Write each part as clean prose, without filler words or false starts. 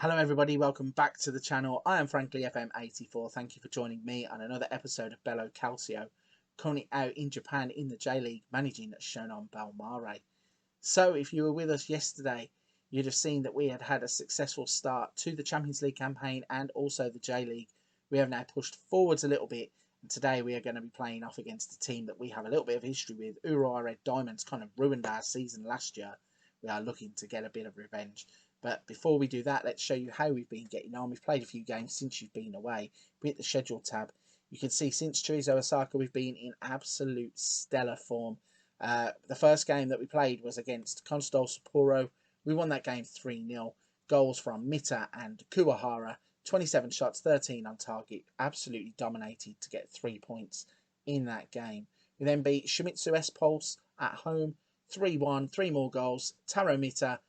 Hello everybody, welcome back to the channel. I am Frankly FM84. Thank you for joining me on another episode of Bello Calcio, currently out in Japan in the J-League, managing Shonan Bellmare. So if you were with us yesterday, you'd have seen that we had had a successful start to the Champions League campaign and also the J-League. We have now pushed forwards a little bit, and today we are going to be playing off against a team that we have a little bit of history with. Urawa Red Diamonds kind of ruined our season last year. We are looking to get a bit of revenge. But before we do that, let's show you how we've been getting on. We've played a few games since you've been away. We hit the schedule tab. You can see since Chorizo Osaka, we've been in absolute stellar form. The first game that we played was against Constable Sapporo. We won that game 3-0. Goals from Mita and Kuwahara. 27 shots, 13 on target. Absolutely dominated to get 3 points in that game. We then beat Shimizu S-Pulse at home. 3-1, 3 more goals. Taro Mita,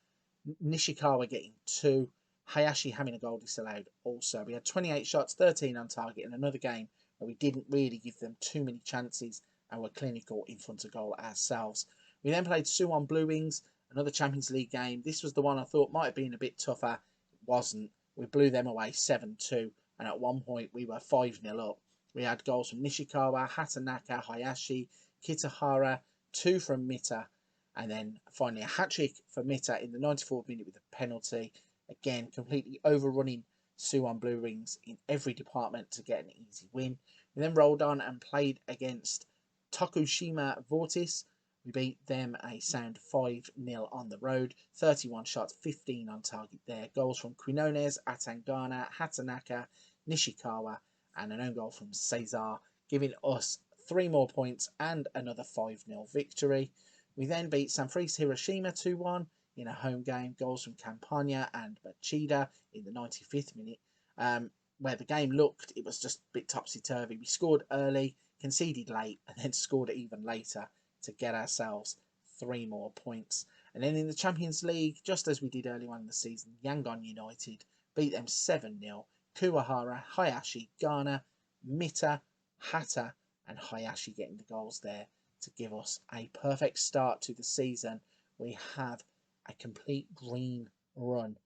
Nishikawa getting 2, Hayashi having a goal disallowed also. We had 28 shots, 13 on target in another game where we didn't really give them too many chances and were clinical in front of goal ourselves. We then played Suwon Blue Wings, another Champions League game. This was the one I thought might have been a bit tougher. It wasn't. We blew them away 7-2, and at one point we were 5-0 up. We had goals from Nishikawa, Hatanaka, Hayashi, Kitahara, 2 from Mita, and then finally a hat-trick for Mita in the 94th minute with a penalty. Again, completely overrunning Suwon Blue Wings in every department to get an easy win. We then rolled on and played against Tokushima Vortis. We beat them a sound 5-0 on the road. 31 shots, 15 on target there. Goals from Quinones, Atangana, Hatanaka, Nishikawa, and an own goal from Cesar, giving us 3 more points and another 5-0 victory. We then beat Sanfrecce Hiroshima 2-1 in a home game. Goals from Campagna and Machida in the 95th minute, where the game looked, it was just a bit topsy-turvy. We scored early, conceded late, and then scored even later to get ourselves 3 more points. And then in the Champions League, just as we did early on in the season, Yangon United beat them 7-0. Kuwahara, Hayashi, Ghana, Mita, Hata, and Hayashi getting the goals there to give us a perfect start to the season. We have a complete green run.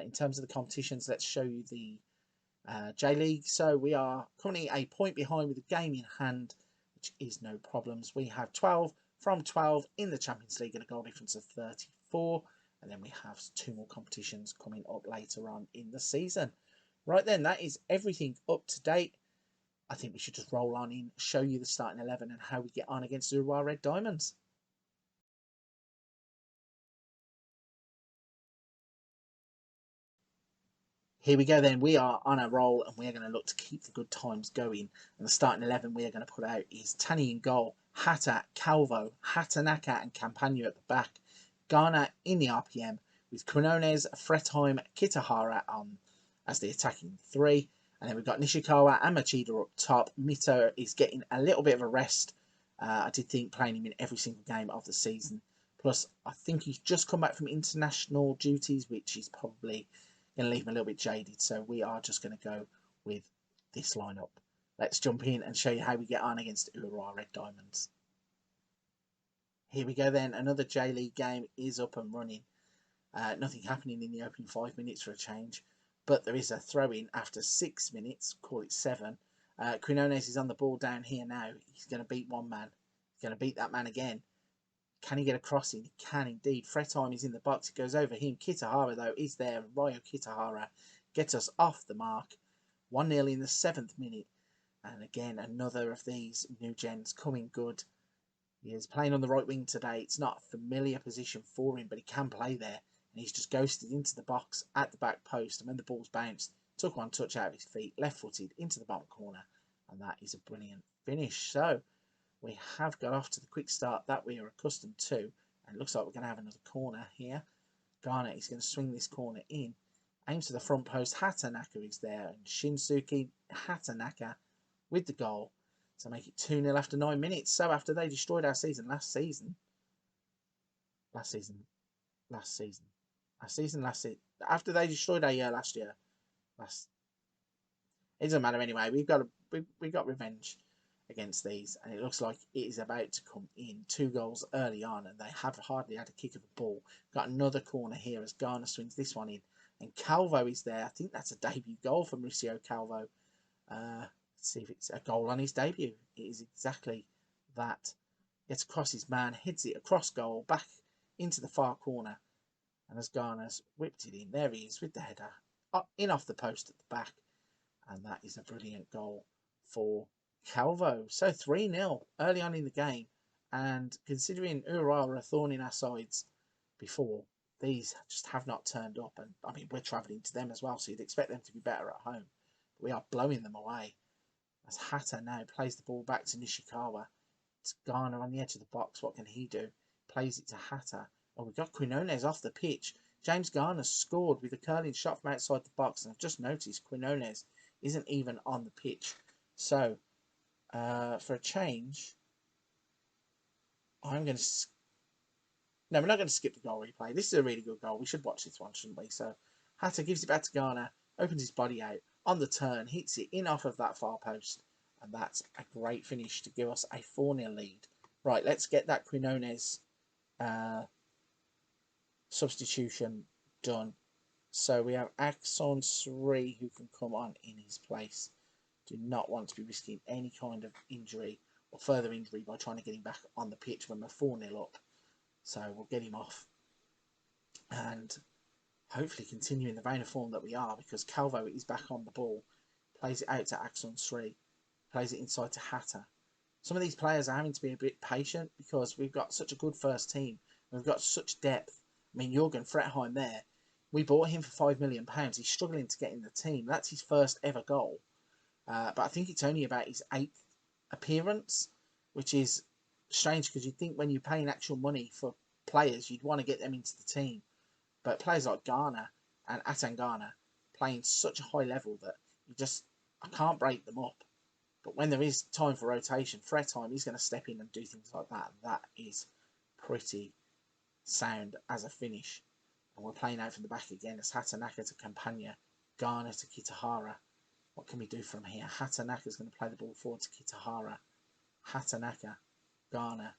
In terms of the competitions, let's show you the J-League. So we are currently a point behind with a game in hand, which is no problems. We have 12 from 12 in the Champions League and a goal difference of 34. And then we have 2 more competitions coming up later on in the season. Right then, that is everything up to date. I think we should just roll on in, show you the starting 11 and how we get on against the Urawa Red Diamonds. Here we go then, we are on a roll and we're going to look to keep the good times going. And the starting 11 we are going to put out is Tani in goal, Hata, Calvo, Hatanaka and Campagna at the back. Ghana in the RPM with Quinones, Fretheim, Kitahara as the attacking 3. And then we've got Nishikawa and Machida up top. Mito is getting a little bit of a rest. I did think playing him in every single game of the season. Plus, I think he's just come back from international duties, which is probably going to leave him a little bit jaded. So we are just going to go with this lineup. Let's jump in and show you how we get on against Urawa Red Diamonds. Here we go then. Another J-League game is up and running. Nothing happening in the opening 5 minutes for a change. But there is a throw-in after 6 minutes, call it 7. Quinones is on the ball down here now. He's going to beat one man. He's going to beat that man again. Can he get a crossing? He can indeed. Fretheim is in the box. It goes over him. Kitahara, though, is there. Ryo Kitahara gets us off the mark. 1-0 in the 7th minute. And again, another of these new gens coming good. He is playing on the right wing today. It's not a familiar position for him, but he can play there. And he's just ghosted into the box at the back post. And when the ball's bounced, took one touch out of his feet, left-footed into the bottom corner. And that is a brilliant finish. So we have got off to the quick start that we are accustomed to. And it looks like we're going to have another corner here. Ghana is going to swing this corner in. Aims to the front post. Hatanaka is there. And Shinsuke Hatanaka with the goal to make it 2-0 after 9 minutes. So after they destroyed our season last season, after they destroyed our year last year, it doesn't matter anyway. We got revenge against these, and it looks like it is about to come in. 2 goals early on, and they have hardly had a kick of a ball. Got another corner here as Ghana swings this one in, And Calvo is there. I think that's a debut goal for Mauricio Calvo. Let's see if it's a goal on his debut. It is exactly that. Gets across his man, heads it across goal, back into the far corner. And as Garner's whipped it in, there he is with the header. In off the post at the back. And that is a brilliant goal for Calvo. So 3-0 early on in the game. And considering Urawa are thorn in our sides before, these just have not turned up. And I mean, we're travelling to them as well, so you'd expect them to be better at home. But we are blowing them away. As Hatta now plays the ball back to Nishikawa. It's Garner on the edge of the box. What can he do? Plays it to Hatta. Oh, we've got Quinones off the pitch. James Garner scored with a curling shot from outside the box. And I've just noticed Quinones isn't even on the pitch. So, for a change, I'm going to... No, we're not going to skip the goal replay. This is a really good goal. We should watch this one, shouldn't we? So, Hatta gives it back to Garner. Opens his body out. On the turn, hits it in off of that far post. And that's a great finish to give us a 4-0 lead. Right, let's get that Quinones substitution done. So we have Axon 3 who can come on in his place. Do not want to be risking any kind of injury or further injury by trying to get him back on the pitch when we're 4-0 up. So we'll get him off. And hopefully continue in the vein of form that we are, because Calvo is back on the ball. Plays it out to Axon 3. Plays it inside to Hatta. Some of these players are having to be a bit patient because we've got such a good first team. We've got such depth. I mean, Jurgen Frettheim there, we bought him for £5 million. He's struggling to get in the team. That's his first ever goal. But I think it's only about his 8th appearance, which is strange because you'd think when you're paying actual money for players, you'd want to get them into the team. But players like Garner and Atan Garner playing such a high level that I can't break them up. But when there is time for rotation, Frettheim, he's going to step in and do things like that. That is pretty sound as a finish. And we're playing out from the back again as Hatanaka to Campagna, Garner to Kitahara. What can we do from here? Hatanaka's going to play the ball forward to Kitahara. Hatanaka, Garner.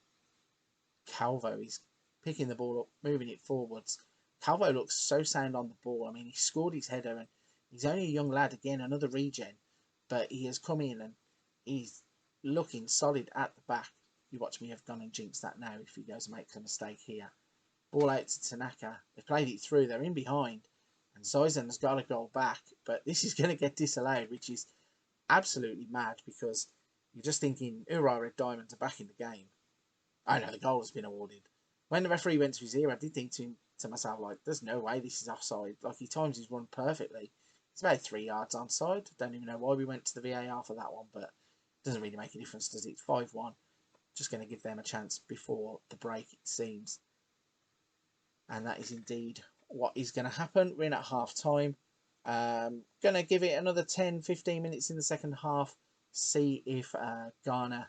Calvo is picking the ball up, moving it forwards. Calvo looks so sound on the ball. I mean, he scored his header and he's only a young lad, again, another regen. But he has come in and he's looking solid at the back. You watch me have gone and jinxed that now if he goes and makes a mistake here. Ball out to Tanaka. They've played it through. They're in behind. And Zoizen has got a goal back. But this is going to get disallowed, which is absolutely mad because you're just thinking Urawa Red Diamonds are back in the game. I know the goal has been awarded. When the referee went to his ear, I did think to myself, like, there's no way this is offside. Like, he times his run perfectly. It's about 3 yards onside. Don't even know why we went to the VAR for that one, but it doesn't really make a difference, does it? It's 5-1. Just going to give them a chance before the break, it seems. And that is indeed what is going to happen. We're in at half time. Going to give it another 10-15 minutes in the second half. See if Garner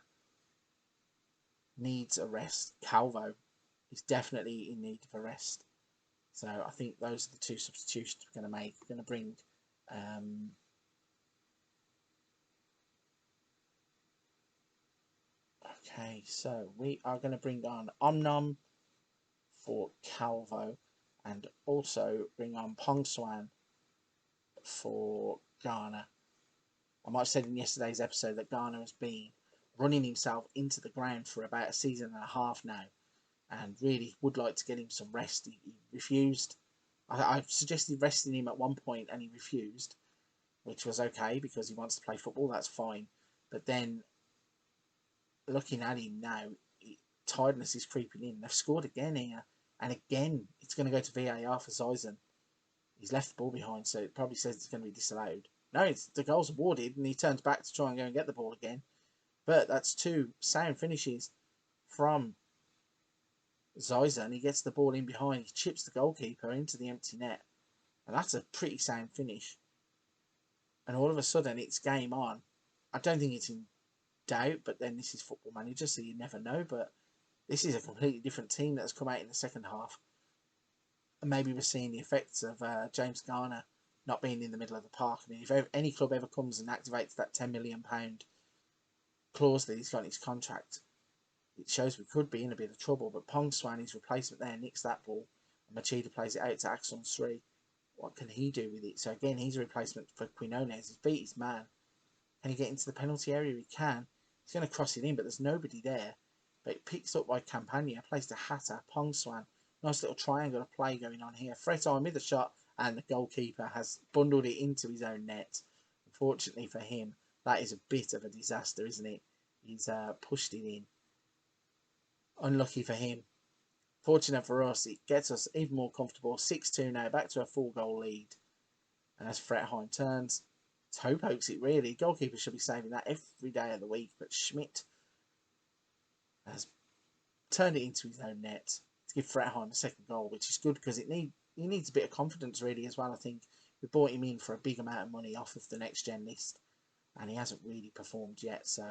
needs a rest. Calvo is definitely in need of a rest. So I think those are the two substitutions we're going to make. We're going to bring okay, so we are going to bring on Omnom for Calvo and also bring on Pongswan for Garner. I might have said in yesterday's episode that Garner has been running himself into the ground for about a season and a half now and really would like to get him some rest. He refused. I suggested resting him at one point and he refused, which was okay because he wants to play football, that's fine. But then, looking at him now, tiredness is creeping in. They've scored again here, and again, it's going to go to VAR for Zoizen. He's left the ball behind, so it probably says it's going to be disallowed. No, the goal's awarded, and he turns back to try and go and get the ball again. But that's two sound finishes from Zoizen. He gets the ball in behind, he chips the goalkeeper into the empty net. And that's a pretty sound finish. And all of a sudden, it's game on. I don't think it's in doubt, but then this is Football Manager, so you never know. But this is a completely different team that has come out in the second half. And maybe we're seeing the effects of James Garner not being in the middle of the park. I mean, if any club ever comes and activates that £10 million clause that he's got in his contract, it shows we could be in a bit of trouble. But Pongswan, his replacement there, nicks that ball. And Machida plays it out to Axon 3. what can he do with it? So again, he's a replacement for Quinones. His feet is man. Can he get into the penalty area? He can. He's going to cross it in, but there's nobody there. But it picks up by Campagna, plays to Hatta, Pongswan. Nice little triangle of play going on here. Freton with the shot, and the goalkeeper has bundled it into his own net. Unfortunately for him, that is a bit of a disaster, isn't it? He's pushed it in. Unlucky for him. Fortunate for us, it gets us even more comfortable. 6-2 now, back to a 4-goal lead. And as Frettheim turns, toe pokes it really. Goalkeeper should be saving that every day of the week, but Schmidt has turned it into his own net to give Frettheim a second goal, which is good because he needs a bit of confidence really as well. I think we bought him in for a big amount of money off of the next gen list, and he hasn't really performed yet. So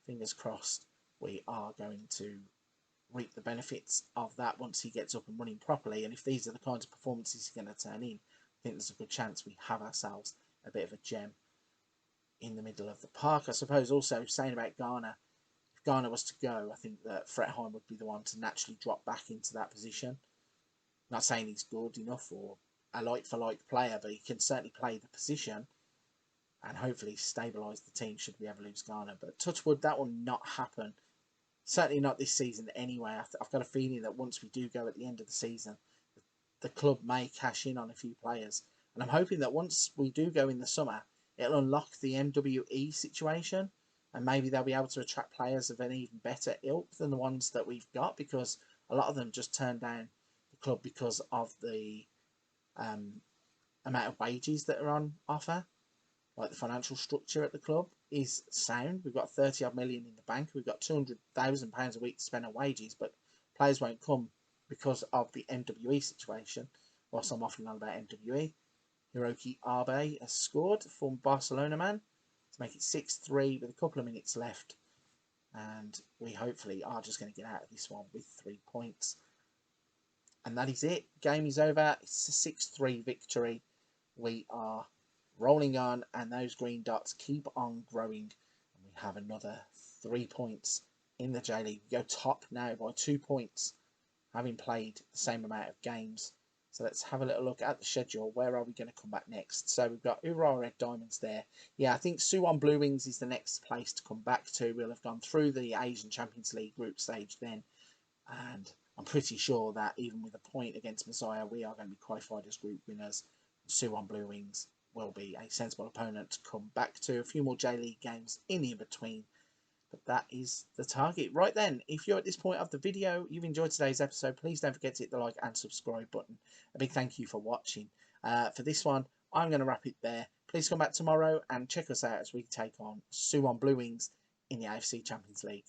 fingers crossed, we are going to reap the benefits of that once he gets up and running properly. And if these are the kinds of performances he's going to turn in, I think there's a good chance we have ourselves a bit of a gem in the middle of the park. I suppose also saying about Garner, if Garner was to go, I think that Frettheim would be the one to naturally drop back into that position. Not saying he's good enough or a like-for-like player, but he can certainly play the position and hopefully stabilise the team should we ever lose Garner. But touch wood, that will not happen. Certainly not this season anyway. I've got a feeling that once we do go at the end of the season, the club may cash in on a few players. And I'm hoping that once we do go in the summer, it'll unlock the MWE situation. And maybe they'll be able to attract players of an even better ilk than the ones that we've got. Because a lot of them just turned down the club because of the amount of wages that are on offer. Like the financial structure at the club is sound. We've got 30 odd million in the bank. We've got £200,000 a week to spend on wages, but players won't come because of the MWE situation. Whilst I'm waffling on about MWE, Hiroki Abe has scored for Barcelona man to make it 6-3 with a couple of minutes left. And we hopefully are just going to get out of this one with 3 points. And that is it. Game is over. It's a 6-3 victory. We are rolling on, and those green dots keep on growing. And we have another 3 points in the J-League. We go top now by 2 points, having played the same amount of games. So let's have a little look at the schedule. Where are we going to come back next? So we've got Urawa Red Diamonds there. Yeah, I think Suwon Blue Wings is the next place to come back to. We'll have gone through the Asian Champions League group stage then. And I'm pretty sure that even with a point against Messiah, we are going to be qualified as group winners. Suwon Blue Wings will be a sensible opponent to come back to. A few more J-League games in the in-between. But that is the target. Right then, if you're at this point of the video, you've enjoyed today's episode, please don't forget to hit the like and subscribe button. A big thank you for watching. For this one, I'm going to wrap it there. Please come back tomorrow and check us out as we take on Suwon Blue Wings in the AFC Champions League.